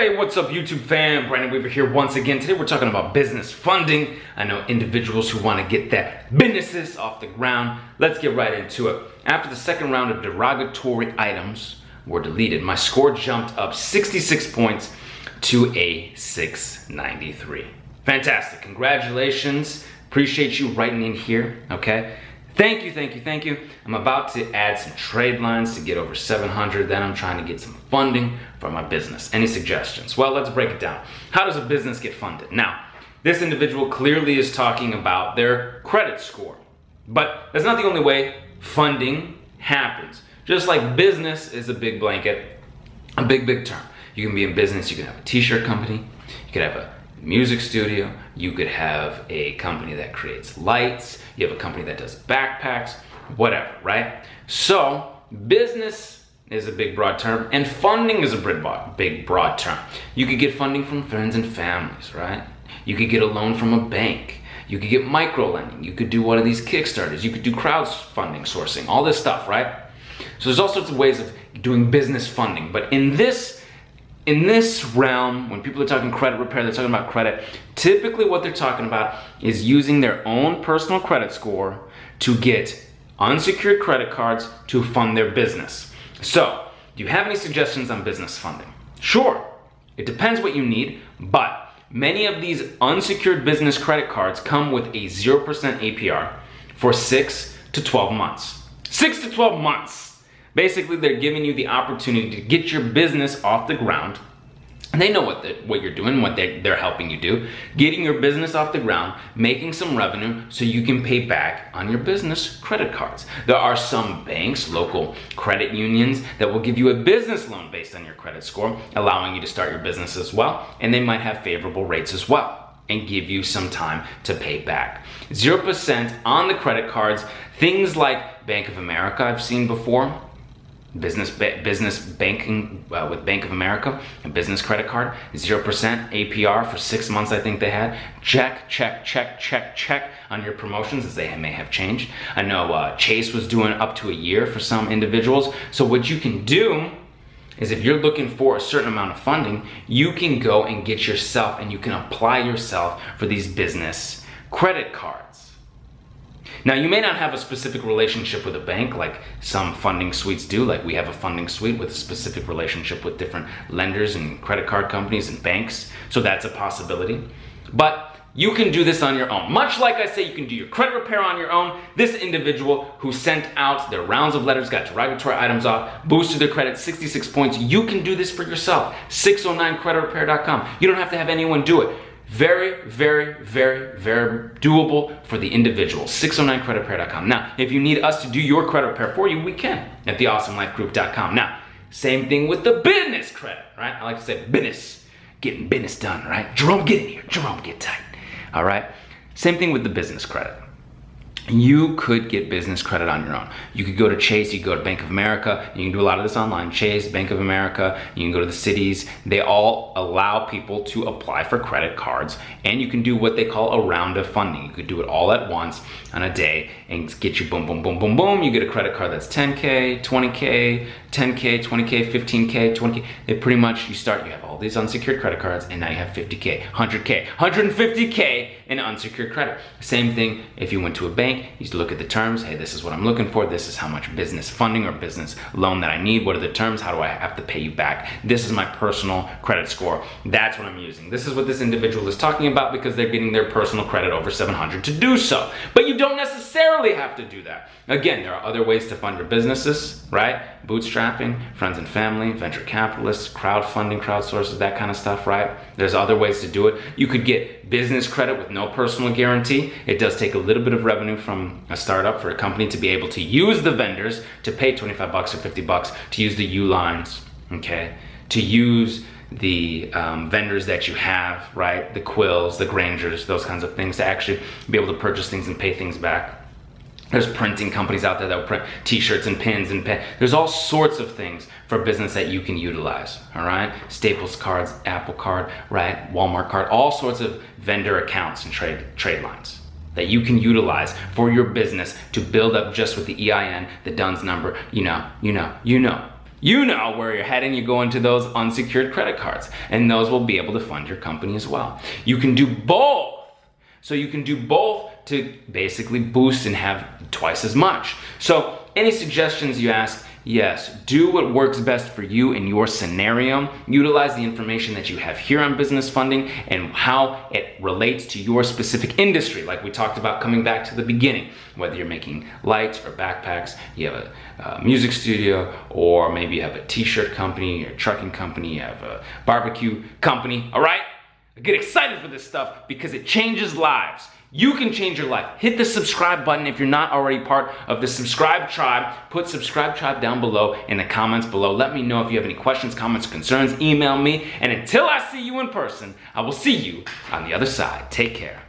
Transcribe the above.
Hey, what's up YouTube fam? Brandon Weaver here once again. Today we're talking about business funding. I know individuals who want to get their businesses off the ground. Let's get right into it. After the second round of derogatory items were deleted, my score jumped up 66 points to a 693. Fantastic, congratulations. Appreciate you writing in here, okay? Thank you, thank you, thank you. I'm about to add some trade lines to get over 700. Then I'm trying to get some funding for my business. Any suggestions? Well, let's break it down. How does a business get funded? Now, this individual clearly is talking about their credit score. But that's not the only way funding happens. Just like business is a big blanket, a big term. You can be in business, you can have a t-shirt company, you could have a music studio, you could have a company that creates lights, you have a company that does backpacks, whatever, right? So business is a big broad term and funding is a big broad term. You could get funding from friends and families, right? You could get a loan from a bank. You could get micro lending. You could do one of these Kickstarters. You could do crowdfunding, sourcing, all this stuff, right? So there's all sorts of ways of doing business funding, but in this realm, when people are talking credit repair, they're talking about credit. Typically what they're talking about is using their own personal credit score to get unsecured credit cards to fund their business. So, do you have any suggestions on business funding? Sure, it depends what you need, but many of these unsecured business credit cards come with a 0% APR for 6 to 12 months. 6 to 12 months. Basically, they're giving you the opportunity to get your business off the ground. And they know what you're doing, what they're helping you do. Getting your business off the ground, making some revenue so you can pay back on your business credit cards. There are some banks, local credit unions, that will give you a business loan based on your credit score, allowing you to start your business as well. And they might have favorable rates as well and give you some time to pay back. 0% on the credit cards. Things like Bank of America I've seen before. Business banking with Bank of America, a business credit card, 0% APR for 6 months I think they had. Check on your promotions as they may have changed. I know Chase was doing up to a year for some individuals. So what you can do is if you're looking for a certain amount of funding, you can go and get yourself and you can apply yourself for these business credit cards. Now, you may not have a specific relationship with a bank like some funding suites do, like we have a funding suite with a specific relationship with different lenders and credit card companies and banks, so that's a possibility. But you can do this on your own. Much like I say you can do your credit repair on your own, this individual who sent out their rounds of letters, got derogatory items off, boosted their credit 66 points, you can do this for yourself. 609creditrepair.com. You don't have to have anyone do it. Very doable for the individual. 609creditrepair.com. Now, if you need us to do your credit repair for you, we can at theawesomelifegroup.com. Now, same thing with the business credit, right? I like to say business, getting business done, right? Jerome, get in here. Jerome, get tight. All right? Same thing with the business credit. You could get business credit on your own. You could go to Chase, you could go to Bank of America, you can do a lot of this online. Chase, Bank of America, you can go to the cities. They all allow people to apply for credit cards, and you can do what they call a round of funding. You could do it all at once on a day and get you boom, boom, boom, boom, boom. You get a credit card that's 10K, 20K, 10K, 20K, 15K, 20K. They pretty much, you have all these unsecured credit cards, and now you have 50K, 100K, 150K in unsecured credit. Same thing if you went to a bank, you look at the terms. Hey, this is what I'm looking for. This is how much business funding or business loan that I need. What are the terms? How do I have to pay you back? This is my personal credit score. That's what I'm using. This is what this individual is talking about because they're getting their personal credit over 700 to do so. But you don't necessarily have to do that. Again, there are other ways to fund your businesses, right? Bootstrapping, friends and family, venture capitalists, crowdfunding, crowdsources, that kind of stuff, right? There's other ways to do it. You could get business credit with no personal guarantee. It does take a little bit of revenue from a startup for a company to be able to use the vendors to pay 25 bucks or 50 bucks to use the U lines, okay? To use the vendors that you have, right? The Quills, the Grangers, those kinds of things to actually be able to purchase things and pay things back. There's printing companies out there that will print t-shirts and pins and pen. There's all sorts of things for business that you can utilize, all right? Staples cards, Apple Card, right? Walmart card, all sorts of vendor accounts and trade lines that you can utilize for your business to build up just with the EIN, the DUNS number, you know. You know where you're heading. You go into those unsecured credit cards, and those will be able to fund your company as well. You can do both. So you can do both to basically boost and have twice as much. So any suggestions you ask? Yes, do what works best for you in your scenario. Utilize the information that you have here on business funding and how it relates to your specific industry. Like we talked about coming back to the beginning, whether you're making lights or backpacks, you have a music studio, or maybe you have a t-shirt company, or a trucking company, you have a barbecue company, all right? I get excited for this stuff because it changes lives. You can change your life. Hit the subscribe button if you're not already part of the subscribe tribe. Put subscribe tribe down below in the comments below. Let me know if you have any questions, comments, concerns. Email me. And until I see you in person, I will see you on the other side. Take care.